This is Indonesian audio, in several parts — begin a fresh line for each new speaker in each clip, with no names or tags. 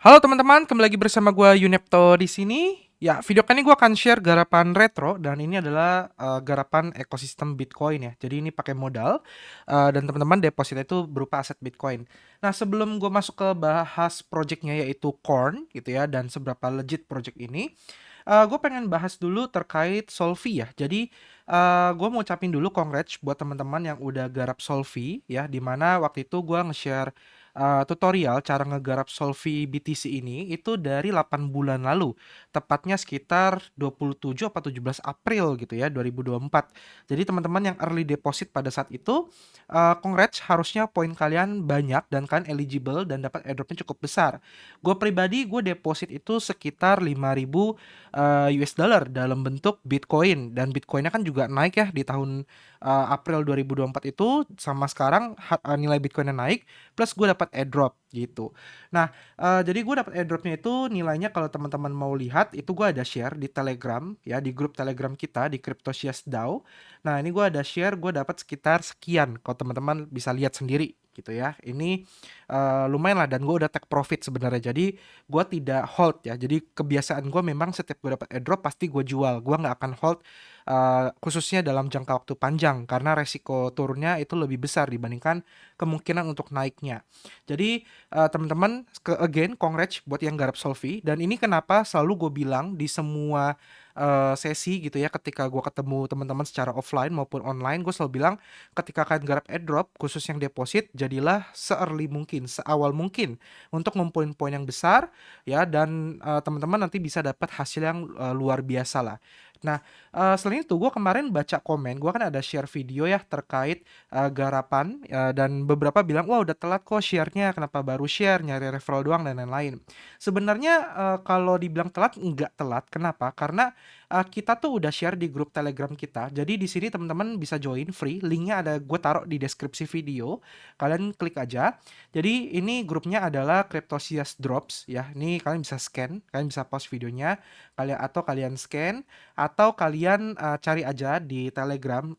Halo teman-teman, kembali lagi bersama gua Yunepto di sini. Ya, video kali ini gua akan share garapan retro dan ini adalah garapan ekosistem Bitcoin ya. Jadi ini pakai modal dan teman-teman depositnya itu berupa aset Bitcoin. Nah, sebelum gua masuk ke bahas projectnya yaitu Corn gitu ya dan seberapa legit project ini, gue pengen bahas dulu terkait Solvi ya. Jadi gue mau ucapin dulu congrats buat teman-teman yang udah garap Solvi ya. Dimana waktu itu gue nge-share tutorial cara ngegarap Solvi BTC ini itu dari 8 bulan lalu. Tepatnya sekitar 27 atau 17 April gitu ya 2024. Jadi teman-teman yang early deposit pada saat itu congrats, harusnya poin kalian banyak dan kalian eligible dan dapat airdropnya cukup besar. Gue pribadi gue deposit itu sekitar 5.000 US dollar dalam bentuk Bitcoin dan Bitcoinnya kan juga naik ya di tahun April 2024 itu sama sekarang nilai Bitcoinnya naik plus gue dapat airdrop gitu. Nah, jadi gue dapat airdropnya itu nilainya kalau teman-teman mau lihat itu gue ada share di Telegram ya di grup Telegram kita di CryptoShares DAO. Nah, ini gue ada share gue dapat sekitar sekian kalau teman-teman bisa lihat sendiri gitu ya. Ini lumayan lah dan gue udah take profit sebenarnya. Jadi gue tidak hold ya. Jadi kebiasaan gue memang setiap gue dapat airdrop pasti gue jual. Gue nggak akan hold khususnya dalam jangka waktu panjang karena resiko turunnya itu lebih besar dibandingkan kemungkinan untuk naiknya. Jadi teman-teman again congrats buat yang garap Solvi dan ini kenapa selalu gue bilang di semua sesi gitu ya ketika gue ketemu teman-teman secara offline maupun online gue selalu bilang ketika kalian garap airdrop khusus yang deposit jadilah se-early mungkin, seawal mungkin untuk ngumpulin poin yang besar ya dan teman-teman nanti bisa dapat hasil yang luar biasa lah. Nah, selain itu gue kemarin baca komen, gue kan ada share video ya terkait garapan dan beberapa bilang wah udah telat kok share-nya, kenapa baru share, nyari referral doang dan lain-lain. Sebenarnya kalau dibilang telat enggak telat. Kenapa? Karena kita tuh udah share di grup Telegram kita. Jadi di sini teman-teman bisa join free. Linknya ada gue taruh di deskripsi video. Kalian klik aja. Jadi ini grupnya adalah Cryptosias Drops ya. Ini kalian bisa scan, kalian bisa pause videonya, kalian scan atau kalian cari aja di Telegram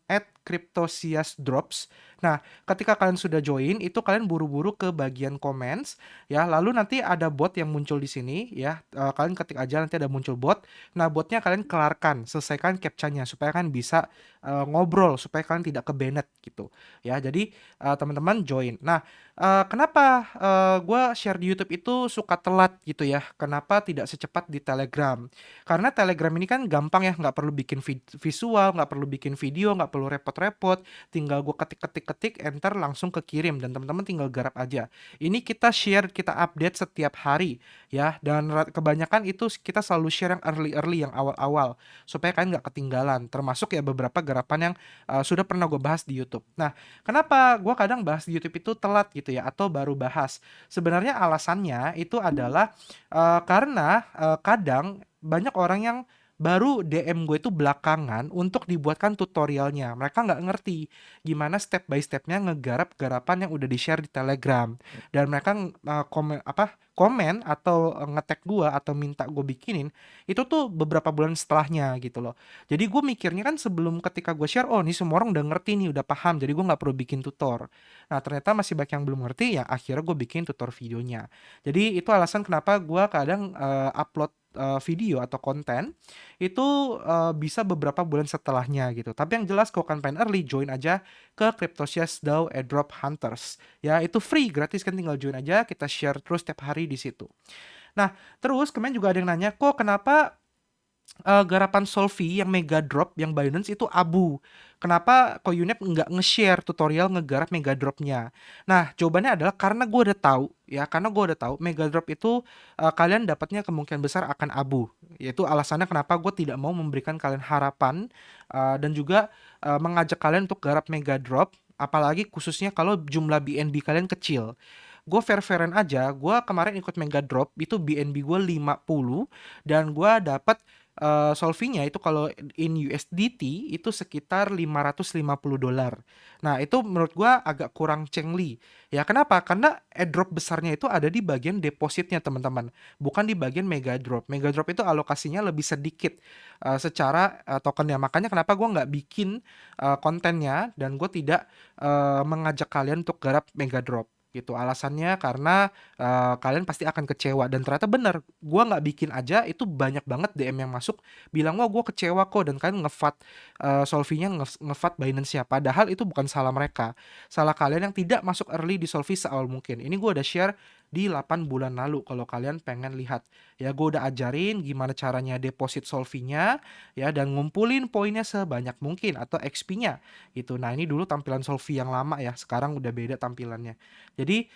@cryptosiasdrops. Nah, ketika kalian sudah join, itu kalian buru-buru ke bagian comments ya. Lalu nanti ada bot yang muncul di sini ya. Kalian ketik aja nanti ada muncul bot. Nah, botnya kalian kelarkan, selesaikan captcha-nya supaya kalian bisa ngobrol supaya kalian tidak kebanet gitu. Ya, jadi teman-teman join. Nah, kenapa gue share di YouTube itu suka telat gitu ya? Kenapa tidak secepat di Telegram? Karena Telegram ini kan gampang ya, nggak perlu bikin visual, nggak perlu bikin video, nggak perlu repot-repot, tinggal gue ketik-ketik-ketik, enter langsung kekirim dan teman-teman tinggal garap aja. Ini kita share, kita update setiap hari ya, dan kebanyakan itu kita selalu share yang early-early, yang awal-awal, supaya kalian nggak ketinggalan, termasuk ya beberapa garapan yang sudah pernah gue bahas di YouTube. Nah, kenapa gue kadang bahas di YouTube itu telat gitu ya, atau baru bahas? Sebenarnya alasannya itu adalah karena kadang banyak orang yang baru DM gue itu belakangan untuk dibuatkan tutorialnya. Mereka nggak ngerti gimana step by stepnya ngegarap garapan yang udah di-share di Telegram. Dan mereka komen atau nge-tag gue atau minta gue bikinin itu tuh beberapa bulan setelahnya gitu loh. Jadi gue mikirnya kan sebelum ketika gue share, oh ini semua orang udah ngerti nih, udah paham. Jadi gue nggak perlu bikin tutor. Nah ternyata masih banyak yang belum ngerti ya akhirnya gue bikin tutor videonya. Jadi itu alasan kenapa gue kadang upload video atau konten itu bisa beberapa bulan setelahnya gitu. Tapi yang jelas kalau kalian pengen early, join aja ke CryptoShares DAO Airdrop Hunters. Ya, itu free, gratis kan tinggal join aja, kita share terus setiap hari di situ. Nah, terus kemarin juga ada yang nanya, kok kenapa garapan Solvi yang Mega Drop yang Binance itu abu. Kenapa Koyunep nggak nge-share tutorial ngegarap Mega Dropnya? Nah, jawabannya adalah karena gue udah tahu ya, karena gue udah tahu Mega Drop itu kalian dapatnya kemungkinan besar akan abu. Yaitu alasannya kenapa gue tidak mau memberikan kalian harapan dan juga mengajak kalian untuk garap Mega Drop, apalagi khususnya kalau jumlah BNB kalian kecil. Gue fair-fairan aja, gue kemarin ikut Mega Drop, itu BNB gue 50, dan gue dapat solvingnya itu kalau in USDT itu sekitar $550. Nah, itu menurut gua agak kurang cengli. Ya, kenapa? Karena airdrop besarnya itu ada di bagian depositnya, teman-teman. Bukan di bagian mega drop. Mega drop itu alokasinya lebih sedikit secara tokennya. Makanya kenapa gua nggak bikin kontennya dan gue tidak mengajak kalian untuk garap mega drop. gitu. Alasannya karena, kalian pasti akan kecewa dan ternyata bener, gua nggak bikin aja itu banyak banget DM yang masuk bilang, "Wah gua kecewa kok," dan kalian Solvi-nya Binance-nya. Padahal itu bukan salah mereka, salah kalian yang tidak masuk early di Solvi seawal mungkin. Ini gua udah share di 8 bulan lalu kalau kalian pengen lihat. Ya gua udah ajarin gimana caranya deposit Solvi-nya ya dan ngumpulin poinnya sebanyak mungkin atau XP-nya gitu. Nah, ini dulu tampilan Solvi yang lama ya, sekarang udah beda tampilannya. Jadi,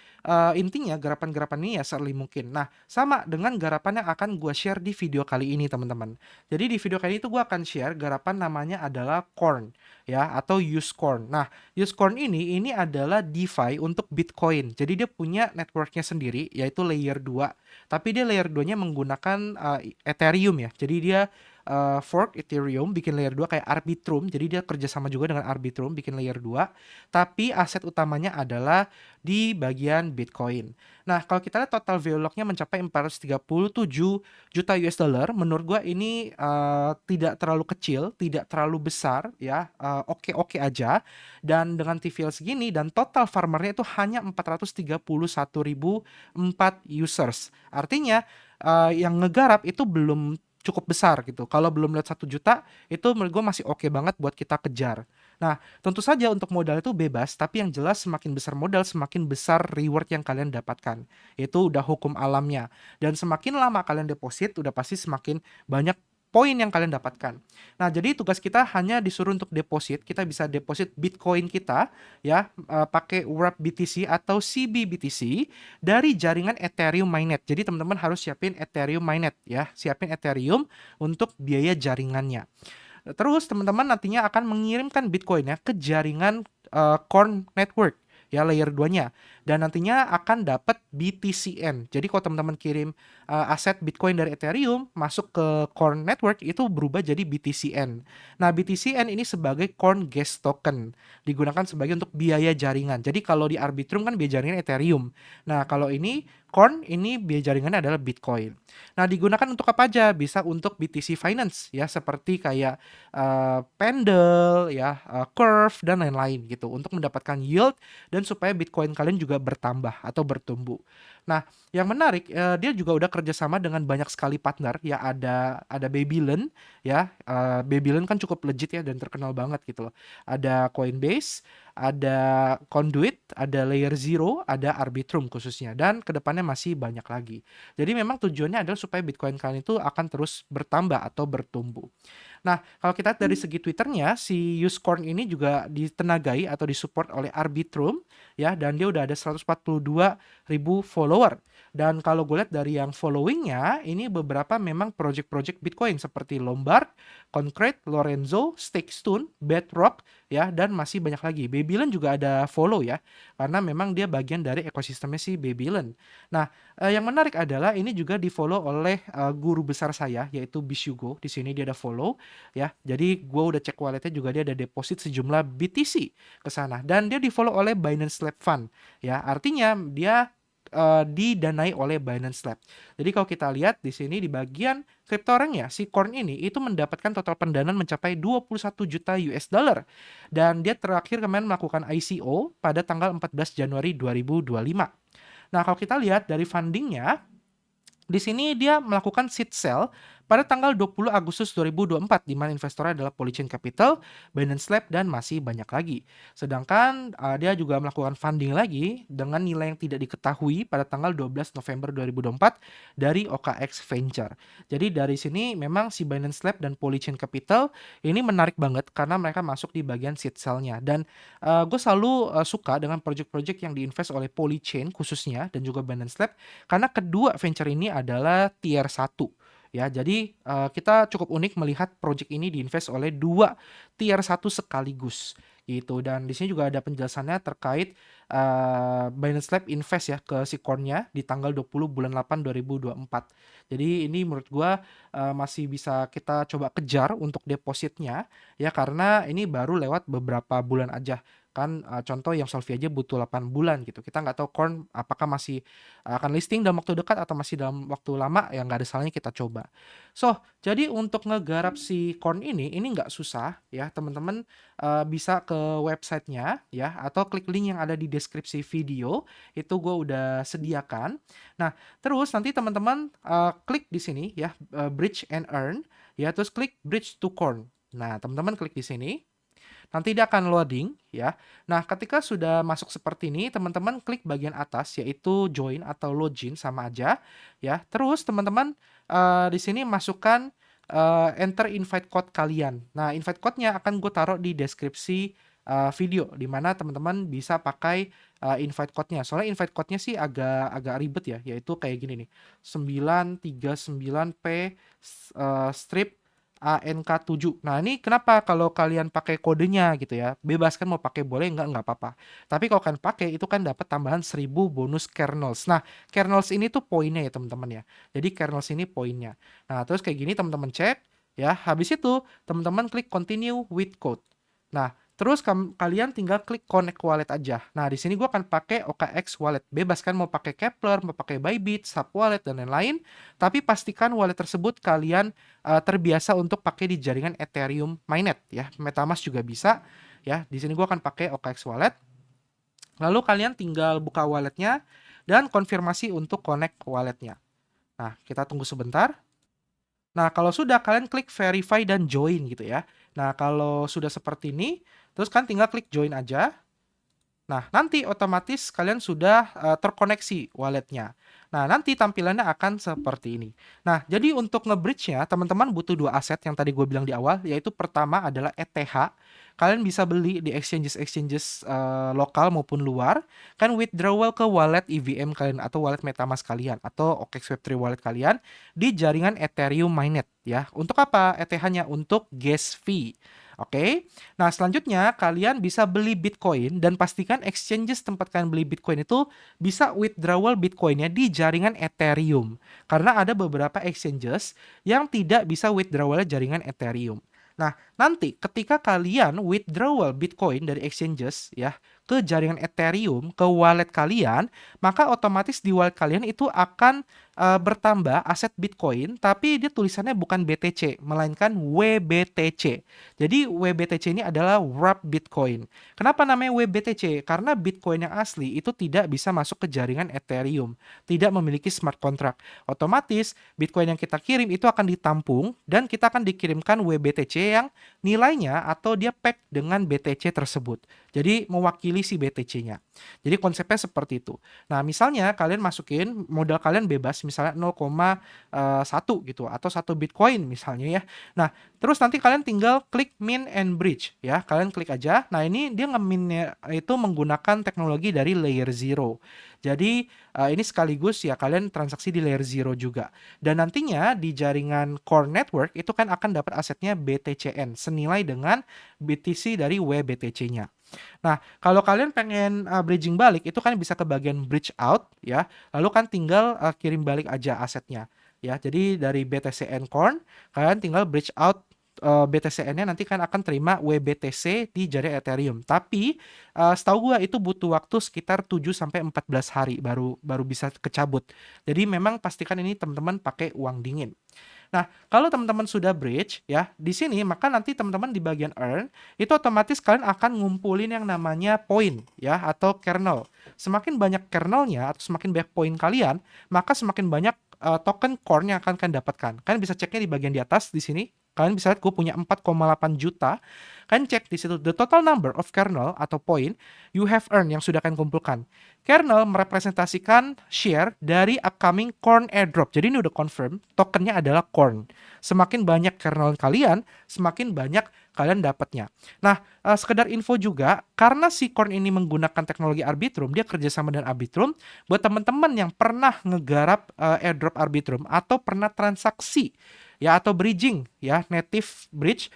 intinya garapan-garapan ini ya se-early mungkin. Nah, sama dengan garapan yang akan gua share di video kali ini, teman-teman. Jadi di video kali ini tuh gua akan share garapan namanya adalah Corn ya atau Usecorn. Nah, Usecorn ini adalah DeFi untuk Bitcoin. Jadi dia punya networknya sendiri yaitu layer 2. Tapi dia layer 2-nya menggunakan Ethereum ya. Jadi dia fork Ethereum bikin layer 2 kayak Arbitrum. Jadi dia kerjasama juga dengan Arbitrum bikin layer 2. Tapi aset utamanya adalah di bagian Bitcoin. Nah, kalau kita lihat total value lock-nya mencapai 437 juta US dollar, menurut gua ini tidak terlalu kecil, tidak terlalu besar ya, oke-oke aja. Dan dengan TVL segini dan total farmernya itu hanya 431.004 users. Artinya yang ngegarap itu belum cukup besar gitu. Kalau belum lihat 1 juta, itu menurut gue masih oke banget buat kita kejar. Nah, tentu saja untuk modal itu bebas, tapi yang jelas semakin besar modal, semakin besar reward yang kalian dapatkan. Itu udah hukum alamnya. Dan semakin lama kalian deposit, udah pasti semakin banyak poin yang kalian dapatkan. Nah, jadi tugas kita hanya disuruh untuk deposit. Kita bisa deposit Bitcoin kita ya, pakai Wrap BTC atau CBBTC dari jaringan Ethereum Mainnet. Jadi teman-teman harus siapin Ethereum Mainnet ya, siapin Ethereum untuk biaya jaringannya. Terus teman-teman nantinya akan mengirimkan Bitcoin ya ke jaringan Corn Network ya layer 2-nya dan nantinya akan dapat BTCN. Jadi kalau teman-teman kirim aset Bitcoin dari Ethereum masuk ke Corn Network itu berubah jadi BTCN. Nah, BTCN ini sebagai Corn Gas Token, digunakan sebagai untuk biaya jaringan. Jadi kalau di Arbitrum kan biaya jaringan Ethereum. Nah, kalau ini Corn ini biaya jaringannya adalah Bitcoin. Nah, digunakan untuk apa aja? Bisa untuk BTC Finance ya seperti kayak Pendle ya, Curve dan lain-lain gitu untuk mendapatkan yield dan supaya Bitcoin kalian juga bertambah atau bertumbuh. Nah, yang menarik dia juga udah kerjasama dengan banyak sekali partner ya ada Babylon ya, Babylon kan cukup legit ya dan terkenal banget gitu loh. Ada Coinbase, ada Conduit, ada Layer Zero, ada Arbitrum khususnya dan kedepannya masih banyak lagi. Jadi memang tujuannya adalah supaya Bitcoin kalian itu akan terus bertambah atau bertumbuh. Nah, kalau kita lihat dari segi Twitternya, si Usecorn ini juga ditenagai atau disupport oleh Arbitrum ya, dan dia udah ada 142.000 follower. Dan kalau gue lihat dari yang followingnya, ini beberapa memang project-project Bitcoin seperti Lombard, Concrete, Lorenzo, Stakestone, Bedrock, ya, dan masih banyak lagi. Babylon juga ada follow ya, karena memang dia bagian dari ekosistemnya si Babylon. Nah, yang menarik adalah ini juga di-follow oleh guru besar saya, yaitu Bishugo. Di sini dia ada follow ya. Jadi gue udah cek walletnya juga dia ada deposit sejumlah BTC ke sana dan dia di-follow oleh Binance Lab Fund ya. Artinya dia didanai oleh Binance Lab. Jadi kalau kita lihat di sini di bagian cryptorangnya si Corn ini itu mendapatkan total pendanaan mencapai 21 juta US dollar dan dia terakhir kemarin melakukan ICO pada tanggal 14 Januari 2025. Nah, kalau kita lihat dari fundingnya di sini dia melakukan seed sale pada tanggal 20 Agustus 2024 di mana investornya adalah Polychain Capital, Binance Lab dan masih banyak lagi. Sedangkan dia juga melakukan funding lagi dengan nilai yang tidak diketahui pada tanggal 12 November 2024 dari OKX Venture. Jadi dari sini memang si Binance Lab dan Polychain Capital ini menarik banget karena mereka masuk di bagian seed sale-nya dan gue selalu suka dengan project-project yang diinvest oleh Polychain khususnya dan juga Binance Lab karena kedua venture ini adalah tier 1 ya. Jadi kita cukup unik melihat project ini diinvest oleh dua tier 1 sekaligus gitu dan di sini juga ada penjelasannya terkait Binance Lab invest ya ke si Corn-nya di tanggal 20 bulan 8 2024. Jadi ini menurut gua masih bisa kita coba kejar untuk depositnya ya karena ini baru lewat beberapa bulan aja. Kan contoh yang Solvi aja butuh 8 bulan gitu. Kita nggak tahu Corn apakah masih akan listing dalam waktu dekat atau masih dalam waktu lama, ya nggak ada salahnya kita coba. So, jadi untuk ngegarap si Corn ini nggak susah ya teman-teman, bisa ke websitenya ya atau klik link yang ada di deskripsi video, itu gue udah sediakan. Nah, terus nanti teman-teman klik di sini ya, Bridge and Earn ya, terus klik Bridge to Corn. Nah, teman-teman klik di sini. Nanti dia akan loading ya. Nah, ketika sudah masuk seperti ini, teman-teman klik bagian atas yaitu join atau login sama aja ya. Terus teman-teman di sini masukkan enter invite code kalian. Nah, invite code-nya akan gue taruh di deskripsi video di mana teman-teman bisa pakai invite code-nya. Soalnya invite code-nya sih agak ribet ya, yaitu kayak gini nih. 939P strip ANK7. Nah, ini kenapa kalau kalian pakai kodenya gitu ya, bebas kan mau pakai boleh nggak apa-apa. Tapi kalau kalian pakai itu kan dapat tambahan 1000 bonus kernels. Nah, kernels ini tuh poinnya ya teman-teman ya. Jadi kernels ini poinnya. Nah, terus kayak gini teman-teman cek ya. Habis itu teman-teman klik continue with code. Nah, terus kalian tinggal klik connect wallet aja. Nah, di sini gue akan pakai OKX wallet. Bebas kan mau pakai Kepler, mau pakai Bybit, Sub wallet dan lain-lain. Tapi pastikan wallet tersebut kalian terbiasa untuk pakai di jaringan Ethereum mainnet ya. MetaMask juga bisa ya. Di sini gue akan pakai OKX wallet. Lalu kalian tinggal buka walletnya dan konfirmasi untuk connect walletnya. Nah, kita tunggu sebentar. Nah, kalau sudah kalian klik verify dan join gitu ya. Nah, kalau sudah seperti ini, terus kan tinggal klik join aja. Nah, nanti otomatis kalian sudah terkoneksi walletnya. Nah, nanti tampilannya akan seperti ini. Nah, jadi untuk nge-bridge-nya, teman-teman butuh dua aset yang tadi gue bilang di awal, yaitu pertama adalah ETH. Kalian bisa beli di exchanges-exchanges lokal maupun luar. Kan withdrawal ke wallet EVM kalian atau wallet MetaMask kalian atau OKX Web3 wallet kalian di jaringan Ethereum mainnet ya. Untuk apa ETH-nya? Untuk gas fee. Oke. Nah, selanjutnya kalian bisa beli Bitcoin dan pastikan exchanges tempat kalian beli Bitcoin itu bisa withdrawal Bitcoinnya di jaringan Ethereum. Karena ada beberapa exchanges yang tidak bisa withdrawal jaringan Ethereum. Nah, nanti ketika kalian withdrawal Bitcoin dari exchanges ya ke jaringan Ethereum, ke wallet kalian, maka otomatis di wallet kalian itu akan bertambah aset Bitcoin, tapi dia tulisannya bukan BTC, melainkan WBTC. Jadi WBTC ini adalah Wrapped Bitcoin. Kenapa namanya WBTC? Karena Bitcoin yang asli itu tidak bisa masuk ke jaringan Ethereum, tidak memiliki smart contract. Otomatis Bitcoin yang kita kirim itu akan ditampung dan kita akan dikirimkan WBTC yang nilainya atau dia pack dengan BTC tersebut. Jadi mewakili si BTC-nya. Jadi konsepnya seperti itu. Nah, misalnya kalian masukin modal kalian bebas misalnya 0,1 gitu atau 1 Bitcoin misalnya ya. Nah, terus nanti kalian tinggal klik mint and bridge ya. Kalian klik aja. Nah, ini dia nge-mintnya itu menggunakan teknologi dari layer 0. Jadi ini sekaligus ya kalian transaksi di layer 0 juga. Dan nantinya di jaringan core network itu kan akan dapat asetnya BTCN senilai dengan BTC dari WBTC-nya. Nah, kalau kalian pengen bridging balik itu kan bisa ke bagian bridge out ya. Lalu kan tinggal kirim balik aja asetnya ya. Jadi dari BTCN Corn kalian tinggal bridge out BTCN-nya nanti kan akan terima WBTC di jaringan Ethereum. Tapi setahu gua itu butuh waktu sekitar 7 sampai 14 hari baru bisa kecabut. Jadi memang pastikan ini teman-teman pakai uang dingin. Nah, kalau teman-teman sudah bridge ya, di sini maka nanti teman-teman di bagian earn itu otomatis kalian akan ngumpulin yang namanya poin ya atau kernel. Semakin banyak kernelnya atau semakin banyak poin kalian, maka semakin banyak token core yang akan kalian dapatkan. Kalian bisa ceknya di bagian di atas di sini. Kalian bisa lihat gue punya 4,8 juta. Kalian cek di situ the total number of kernel atau poin you have earned yang sudah kalian kumpulkan. Kernel merepresentasikan share dari upcoming corn airdrop. Jadi ini udah confirm, tokennya adalah corn. Semakin banyak kernel kalian, semakin banyak kalian dapatnya. Nah, sekedar info juga, karena si corn ini menggunakan teknologi Arbitrum, dia kerjasama dengan Arbitrum, buat teman-teman yang pernah ngegarap airdrop Arbitrum atau pernah transaksi ya, atau bridging ya, native bridge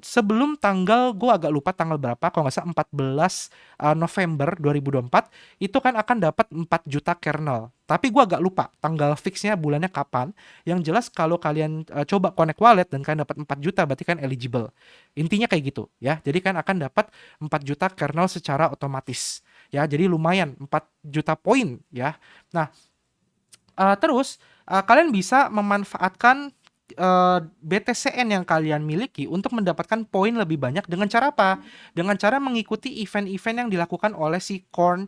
sebelum tanggal, gue agak lupa tanggal berapa, kalau nggak salah 14 November 2024 itu kan akan dapat 4 juta kernel. Tapi gue agak lupa tanggal fixnya bulannya kapan. Yang jelas kalau kalian coba connect wallet dan kalian dapat 4 juta berarti kan eligible. Intinya kayak gitu ya. Jadi kan akan dapat 4 juta kernel secara otomatis. Ya, jadi lumayan 4 juta poin ya. Nah, terus kalian bisa memanfaatkan BTCN yang kalian miliki untuk mendapatkan poin lebih banyak dengan cara apa? Dengan cara mengikuti event-event yang dilakukan oleh si Corn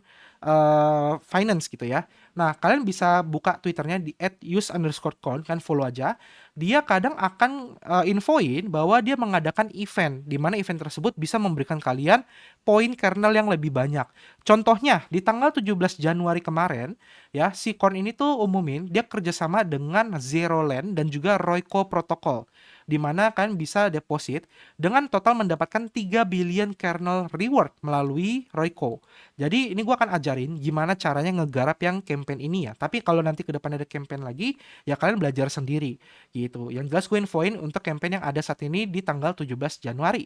Finance gitu ya. Nah, kalian bisa buka Twitternya di @use_corn, kan follow aja. Dia kadang akan infoin bahwa dia mengadakan event, di mana event tersebut bisa memberikan kalian poin kernel yang lebih banyak. Contohnya, di tanggal 17 Januari kemarin, ya, si Korn ini tuh umumin dia kerjasama dengan Zeroland dan juga Royco Protocol, di mana kalian bisa deposit dengan total mendapatkan 3 billion kernel reward melalui Royco. Jadi ini gua akan ajarin gimana caranya ngegarap yang campaign ini ya. Tapi kalau nanti ke depan ada campaign lagi, ya kalian belajar sendiri gitu. Yang jelas gue infoin untuk campaign yang ada saat ini di tanggal 17 Januari.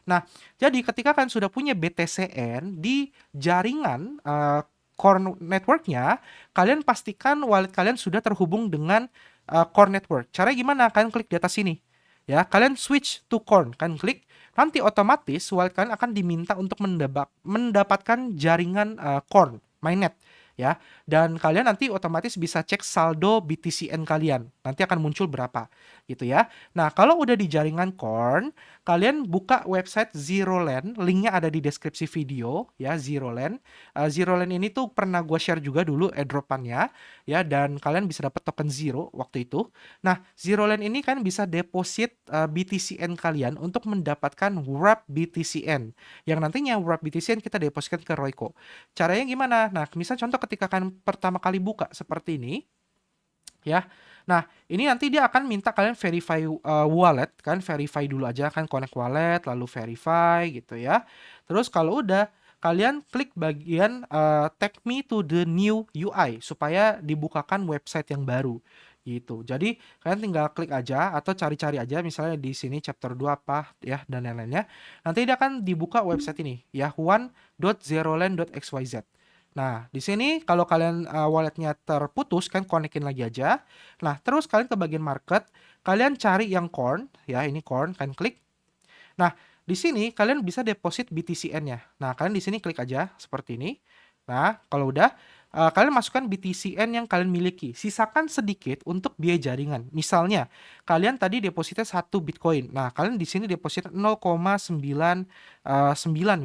Nah, jadi ketika kalian sudah punya BTCN di jaringan core networknya, kalian pastikan wallet kalian sudah terhubung dengan core network. Caranya gimana? Kalian klik di atas sini. Ya, kalian switch to core, kalian klik, nanti otomatis wallet kalian akan diminta untuk mendapatkan jaringan core mainnet ya. Dan kalian nanti otomatis bisa cek saldo BTCN kalian. Nanti akan muncul berapa gitu ya. Nah, kalau udah di jaringan Corn, kalian buka website Zeroland, linknya ada di deskripsi video ya, Zeroland. Zeroland ini tuh pernah gue share juga dulu airdropannya ya, dan kalian bisa dapat token Zero waktu itu. Nah, Zeroland ini kan bisa deposit BTCN kalian untuk mendapatkan wrap BTCN. Yang nantinya wrap BTCN kita depositkan ke Royco. Caranya gimana? Nah, misal contoh ketika kalian pertama kali buka seperti ini, ya. Nah, ini nanti dia akan minta kalian verify wallet, kan, verify dulu aja kan, connect wallet, lalu verify gitu ya. Terus kalau udah, kalian klik bagian take me to the new UI supaya dibukakan website yang baru gitu. Jadi kalian tinggal klik aja atau cari-cari aja misalnya di sini chapter 2 apa ya dan lain-lainnya. Nanti dia akan dibuka website ini ya, one.zeroland.xyz. Nah, di sini kalau kalian walletnya terputus, kan konekin lagi aja. Nah, terus kalian ke bagian market, kalian cari yang Corn, ya ini Corn, kalian klik. Nah, di sini kalian bisa deposit BTCN-nya. Nah, kalian di sini klik aja seperti ini. Nah, kalau udah, kalian masukkan BTCN yang kalian miliki. Sisakan sedikit untuk biaya jaringan. Misalnya, kalian tadi depositnya 1 Bitcoin. Nah, kalian di sini deposit 0,99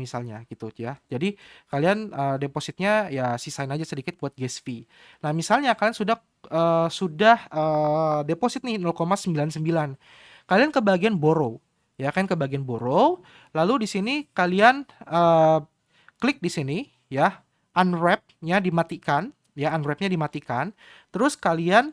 misalnya gitu ya. Jadi, kalian depositnya ya sisain aja sedikit buat gas fee. Nah, misalnya kalian sudah deposit nih 0,99. Kalian ke bagian borrow. Ya kan, ke bagian borrow. Lalu di sini kalian klik di sini ya, unwrap-nya dimatikan, ya unwrap-nya dimatikan. Terus kalian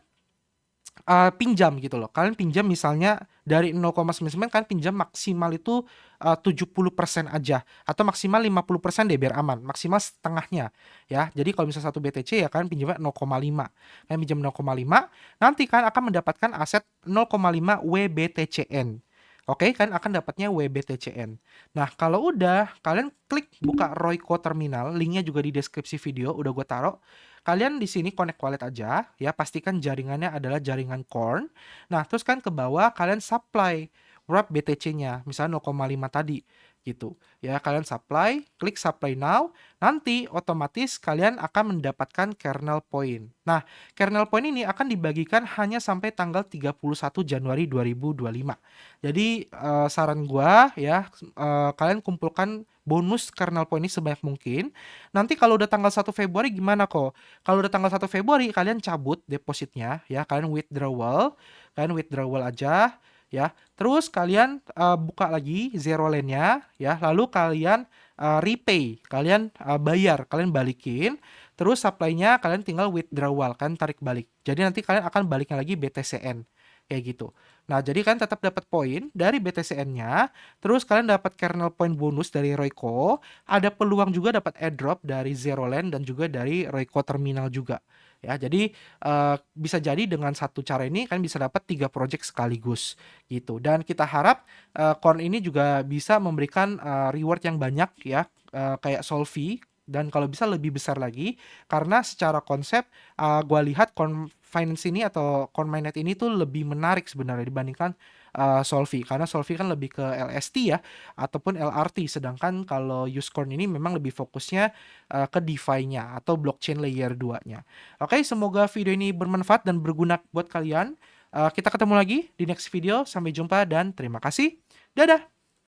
pinjam gitu loh. Kalian pinjam misalnya dari 0,99, kalian pinjam maksimal itu 70% aja atau maksimal 50% deh biar aman. Maksimal setengahnya ya. Jadi kalau misalnya 1 BTC ya kalian pinjamnya 0,5. Kalian pinjam 0,5, nanti kalian akan mendapatkan aset 0,5 WBTCN. Oke, kalian akan dapatnya WBTCN. Nah, kalau udah, kalian klik buka Royco Terminal, linknya juga di deskripsi video, udah gue taruh. Kalian di sini connect wallet aja, ya pastikan jaringannya adalah jaringan Corn. Nah, terus kan ke bawah kalian supply wrap BTC-nya, misalnya 0,5 tadi, gitu. Ya, kalian supply, klik supply now, nanti otomatis kalian akan mendapatkan kernel point. Nah, kernel point ini akan dibagikan hanya sampai tanggal 31 Januari 2025. Jadi saran gua ya, kalian kumpulkan bonus kernel point ini sebanyak mungkin. Nanti kalau udah tanggal 1 Februari gimana kok? Kalau udah tanggal 1 Februari kalian cabut depositnya ya, kalian withdrawal aja ya. Terus kalian buka lagi Zeroland-nya ya, lalu kalian repay, kalian bayar, kalian balikin. Terus supply-nya kalian tinggal withdrawal, kan tarik balik. Jadi nanti kalian akan baliknya lagi BTCN. kayak gitu. Nah, jadi kalian tetap dapat poin dari BTCN-nya, terus kalian dapat kernel point bonus dari Royco, ada peluang juga dapat airdrop dari Zero Land dan juga dari Royco Terminal juga. Ya, jadi bisa jadi dengan satu cara ini kalian bisa dapat 3 project sekaligus gitu. Dan kita harap coin ini juga bisa memberikan reward yang banyak ya, kayak Solvi dan kalau bisa lebih besar lagi karena secara konsep gua lihat coin finance ini atau coin mainnet ini tuh lebih menarik sebenarnya dibandingkan Solvi karena Solvi kan lebih ke LST ya ataupun LRT sedangkan kalau Usecoin ini memang lebih fokusnya ke DeFi-nya atau blockchain layer 2-nya. Oke, semoga video ini bermanfaat dan berguna buat kalian. Kita ketemu lagi di next video. Sampai jumpa dan terima kasih. Dadah.